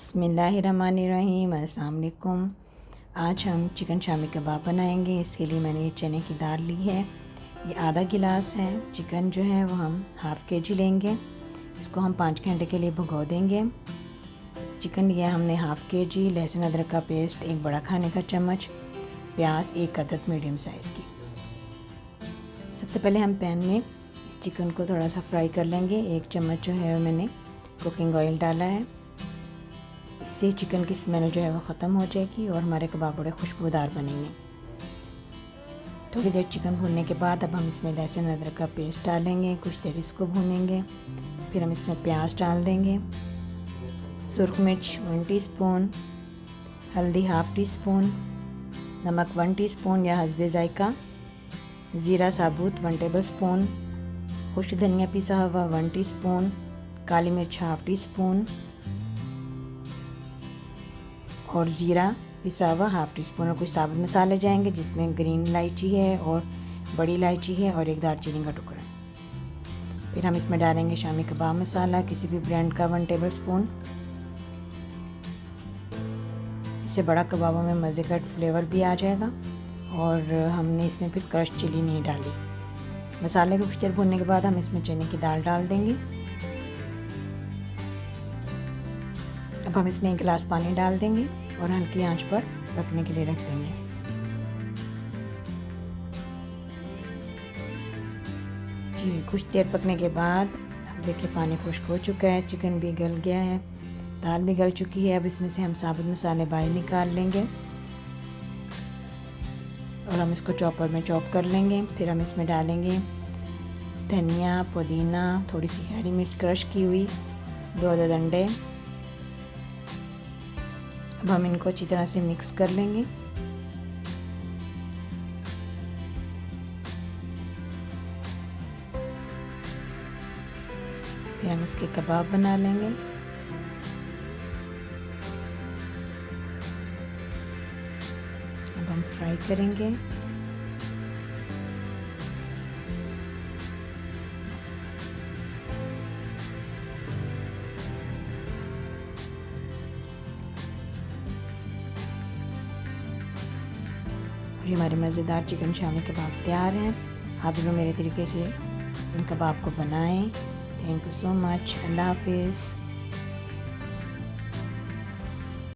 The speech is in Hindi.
बिस्मिल्लाहिर्रहमानिर्रहीम। अस्सलाम वालेकुम। आज हम चिकन शामी कबाब बनाएंगे। इसके लिए मैंने ये चने की दाल ली है, ये आधा गिलास है। चिकन जो है वो हम हाफ़ केजी लेंगे। इसको हम 5 घंटे के लिए भिगो देंगे। चिकन लिया हमने हाफ़ केजी। लहसुन अदरक का पेस्ट 1 बड़ा खाने का चम्मच। प्याज 1 अदद मीडियम साइज़ की। सबसे पहले हम पैन में इस चिकन को थोड़ा सा फ्राई कर लेंगे। 1 चम्मच जो है मैंने कुकिंग ऑयल डाला है। इससे चिकन की स्मेल जो है वो ख़त्म हो जाएगी और हमारे कबाब बड़े खुशबूदार बनेंगे। थोड़ी देर चिकन भूनने के बाद अब हम इसमें लहसुन अदरक का पेस्ट डालेंगे। कुछ देर इसको भूनेंगे। फिर हम इसमें प्याज डाल देंगे। सुरख मिर्च 1 टीस्पून, हल्दी हाफ़ टी स्पून, नमक 1 टीस्पून या हस्बे ज़ायका, ज़ीरा साबुत 1 टेबल स्पून, खुश्क धनिया पिसा हुआ 1 टीस्पून, काली मिर्च हाफ़ टी स्पून और ज़ीरा पिसा हुआ हाफ़ टी स्पून। और कुछ साबुत मसाले जाएंगे जिसमें ग्रीन इलायची है और बड़ी इलायची है और 1 दालचीनी का टुकड़ा है। फिर हम इसमें डालेंगे शामी कबाब मसाला किसी भी ब्रांड का 1 टेबल स्पून। इससे बड़ा कबाबों में मज़े का फ्लेवर भी आ जाएगा। और हमने इसमें फिर क्रश चिली नहीं डाली। मसाले को कुछ देर भूनने के बाद हम इसमें चने की दाल डाल देंगे। अब हम इसमें 1 गिलास पानी डाल देंगे और हल्की आंच पर पकने के लिए रख देंगे। जी, कुछ देर पकने के बाद अब देखिए पानी खुश्क हो चुका है, चिकन भी गल गया है, दाल भी गल चुकी है। अब इसमें से हम साबुत मसाले बाहर निकाल लेंगे और हम इसको चॉपर में चॉप कर लेंगे। फिर हम इसमें डालेंगे धनिया, पुदीना, थोड़ी सी हरी मिर्च क्रश की हुई, 2 अदद अंडे। अब हम इनको अच्छी तरह से मिक्स कर लेंगे। फिर हम इसके कबाब बना लेंगे। अब हम फ्राई करेंगे। और ये हमारे मज़ेदार चिकन शामी कबाब तैयार हैं। आप लोग मेरे तरीके से इन कबाब को बनाएं। Thank you so much. Allah हाफिज़।